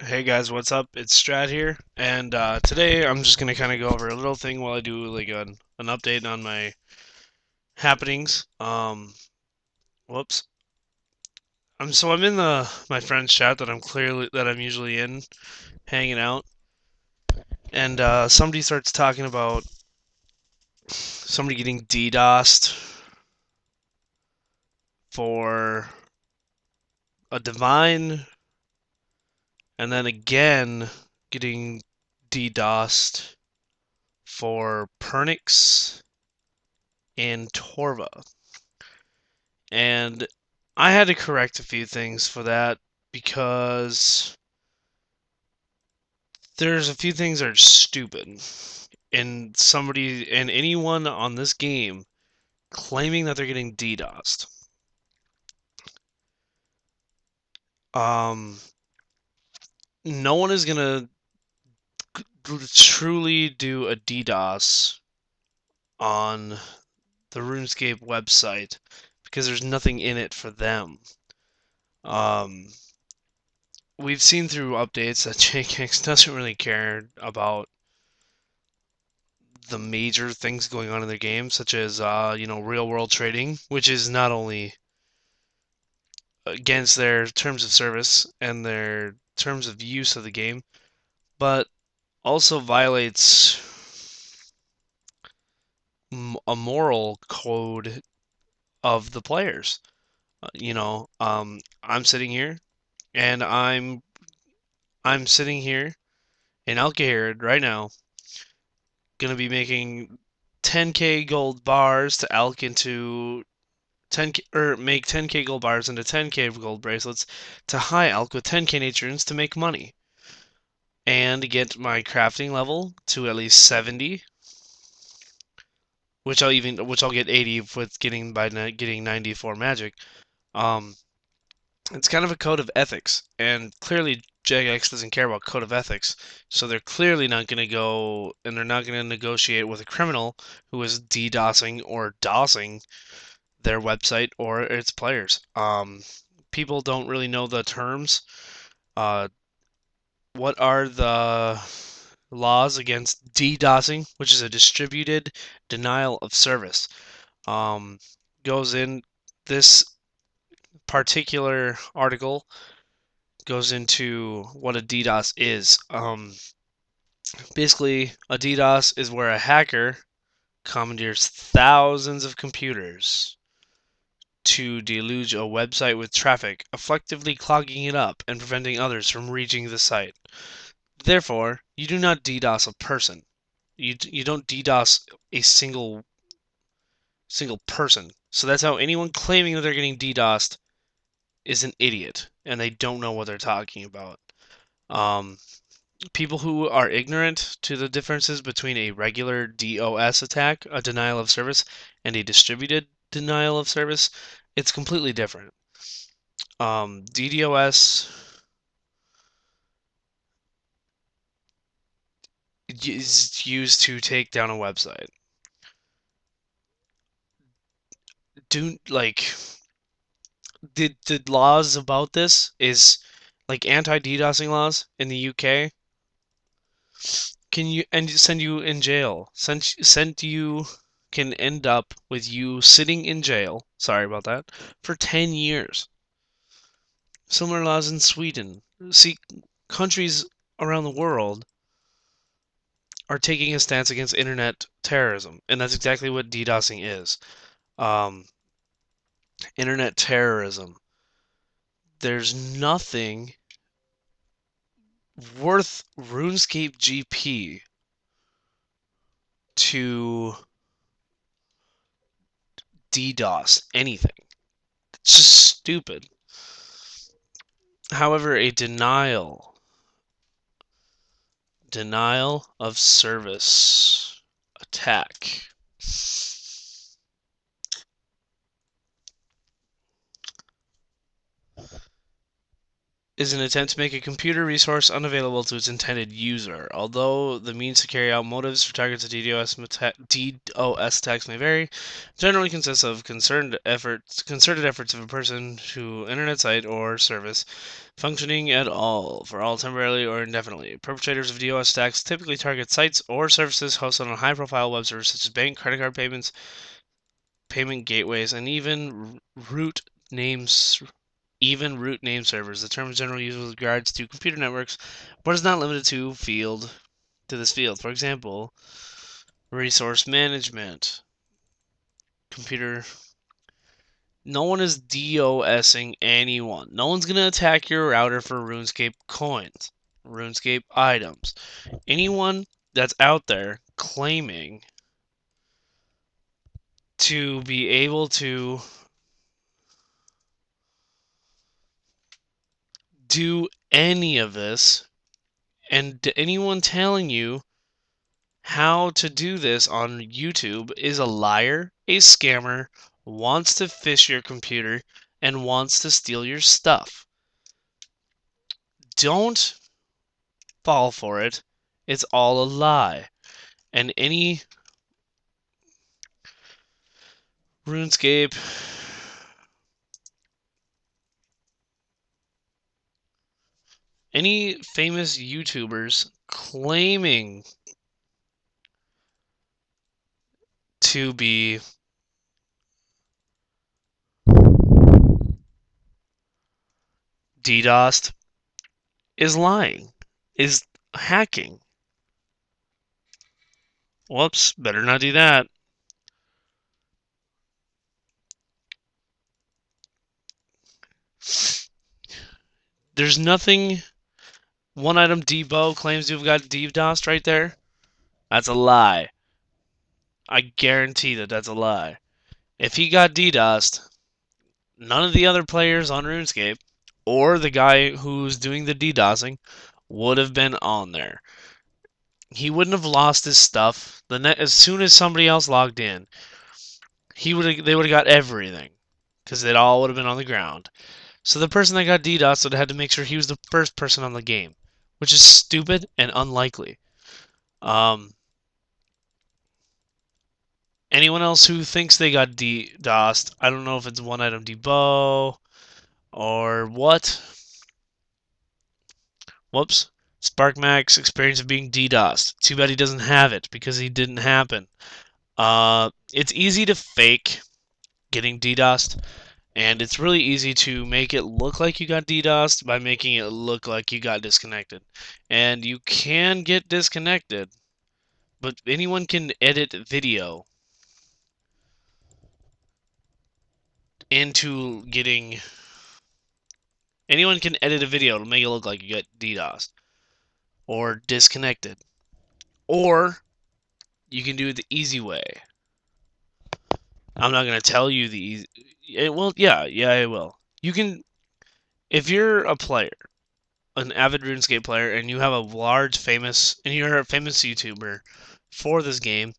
Hey guys, what's up? It's Strat here, and today I'm just gonna kind of go over a little thing while I do like an update on my happenings. Whoops. I'm in the my friend's chat that I'm usually in, hanging out, and somebody starts talking about somebody getting DDoSed for a divine, and then again getting DDoSed for Pernix and Torva. And I had to correct a few things for that because there's a few things that are stupid. And anyone on this game claiming that they're getting DDoSed. Um, no one is gonna truly do a DDoS on the Runescape website because there's nothing in it for them. Um, we've seen through updates that JKX doesn't really care about the major things going on in their game, such as real world trading, which is not only against their terms of service and their terms of use of the game, but also violates a moral code of the players. I'm sitting here and I'm sitting here in Alkahirad right now, gonna be making 10k gold bars to alk into 10k or make 10k gold bars into 10k gold bracelets to high alch with 10k nature runes to make money and get my crafting level to at least 70, which I'll get 80 with getting 94 magic. Um, it's kind of a code of ethics, and clearly JX doesn't care about code of ethics, so they're clearly not going to go and they're not going to negotiate with a criminal who is DDoSing or DOSing their website or its players. People don't really know the terms. Uh, what are the laws against DDoSing, which is a distributed denial of service? Um, goes in this particular article goes into what a DDoS is. Basically, a DDoS is where a hacker commandeers thousands of computers to deluge a website with traffic, effectively clogging it up and preventing others from reaching the site. Therefore, you do not DDoS a person. You don't DDoS a single person. So that's how anyone claiming that they're getting DDoSed is an idiot and they don't know what they're talking about. Um, People who are ignorant to the differences between a regular DOS attack, a denial of service, and a distributed denial of service, it's completely different. DDoS is used to take down a website. Do like the laws about this is like anti-DDoSing laws in the UK can you and send you in jail. Send you can end up with you sitting in jail. Sorry about that for 10 years. Similar laws in Sweden. See, countries around the world are taking a stance against internet terrorism, and that's exactly what DDoSing is. Um, Internet terrorism. There's nothing worth RuneScape GP to DDoS anything. It's just stupid. However, a denial of service attack is an attempt to make a computer resource unavailable to its intended user. Although the means to carry out motives for targets of DDoS attacks may vary, generally consists of concerted efforts of a person to internet site or service functioning at all, for all temporarily or indefinitely. Perpetrators of DDoS attacks typically target sites or services hosted on high-profile web servers such as bank, credit card payments, payment gateways, and even root name servers. The term is generally used with regards to computer networks, but is not limited to this field. For example, resource management, computer. No one is DOSing anyone. No one's gonna attack your router for RuneScape coins, RuneScape items. Anyone that's out there claiming to be able to do any of this, and anyone telling you how to do this on YouTube is a liar, a scammer, wants to phish your computer, and wants to steal your stuff. Don't fall for it. It's all a lie. And any RuneScape any famous YouTubers claiming to be DDoSed is lying, is hacking. Whoops, better not do that. There's nothing. One item Debo claims to have got DDoSed right there. That's a lie. I guarantee that that's a lie. If he got DDoSed, none of the other players on RuneScape or the guy who's doing the DDoSing would have been on there. He wouldn't have lost his stuff. As soon as somebody else logged in, they would have got everything because it all would have been on the ground. So the person that got DDoSed would have had to make sure he was the first person on the game, which is stupid and unlikely. Anyone else who thinks they got DDoSed, I don't know if it's one item debo or what. Whoops. SparkMax experience of being DDoSed. Too bad he doesn't have it because he didn't happen. It's easy to fake getting DDoSed, and it's really easy to make it look like you got DDoSed by making it look like you got disconnected. And you can get disconnected, but anyone can edit video into getting. Anyone can edit a video to make it look like you got DDoSed or disconnected. Or you can do it the easy way. I'm not going to tell you the easy. Well, yeah, I will. You can, if you're a player, an avid RuneScape player, and you have a and you're a famous YouTuber for this game,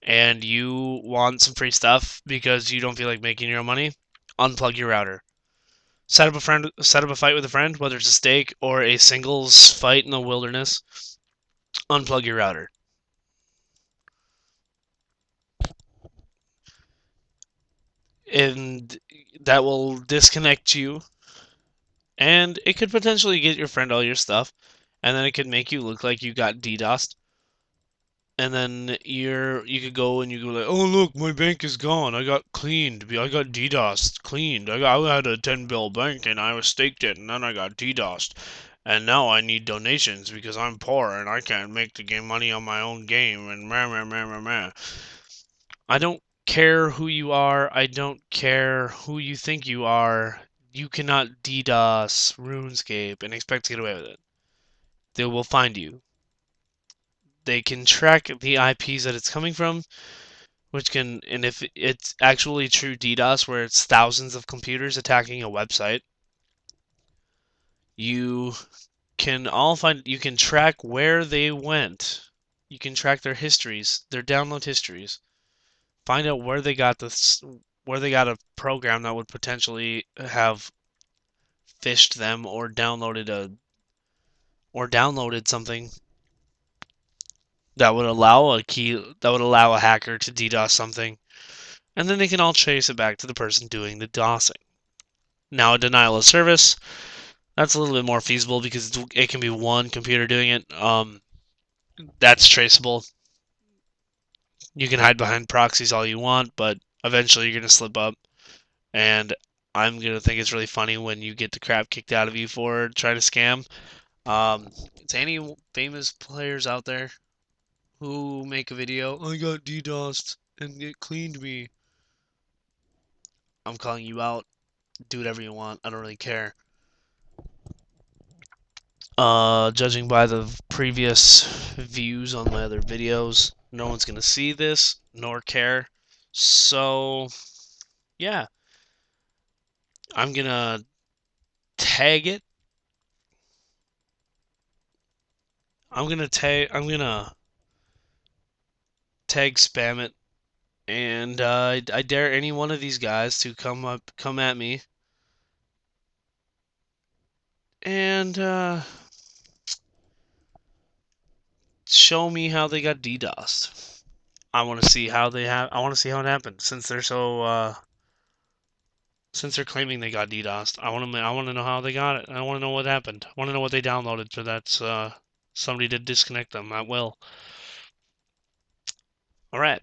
and you want some free stuff because you don't feel like making your own money, unplug your router. Set up a fight with a friend, whether it's a stake or a singles fight in the wilderness. Unplug your router. And that will disconnect you, and it could potentially get your friend all your stuff, and then it could make you look like you got DDoSed, and then you could go and you go like, oh look, my bank is gone, I got cleaned, I got DDoSed, cleaned, I had a 10 bill bank and I was staked it, and then I got DDoSed, and now I need donations because I'm poor and I can't make the game money on my own game, and meh meh meh meh meh. I don't care who you are. I don't care who you think you are. You cannot DDoS RuneScape and expect to get away with it. They will find you. They can track the IPs that it's coming from, and if it's actually true DDoS, where it's thousands of computers attacking a website, you you can track where they went. You can track their histories, their download histories. Find out where they got a program that would potentially have phished them or downloaded something that would allow a hacker to DDoS something, and then they can all trace it back to the person doing the DOSing. Now, a denial of service, that's a little bit more feasible because it can be one computer doing it. That's traceable. You can hide behind proxies all you want, but eventually you're going to slip up. And I'm going to think it's really funny when you get the crap kicked out of you for trying to scam. Is any famous players out there who make a video, I got DDoSed and it cleaned me? I'm calling you out. Do whatever you want. I don't really care. Judging by the previous views on my other videos, no one's gonna see this nor care. So, yeah, I'm gonna tag it. I'm gonna tag spam it, and I dare any one of these guys to come at me, and show me how they got DDoSed. I want to see how I want to see how it happened since they're claiming they got DDoSed. I want to know how they got it. I want to know what happened. I want to know what they downloaded so that somebody did disconnect them at will. All right.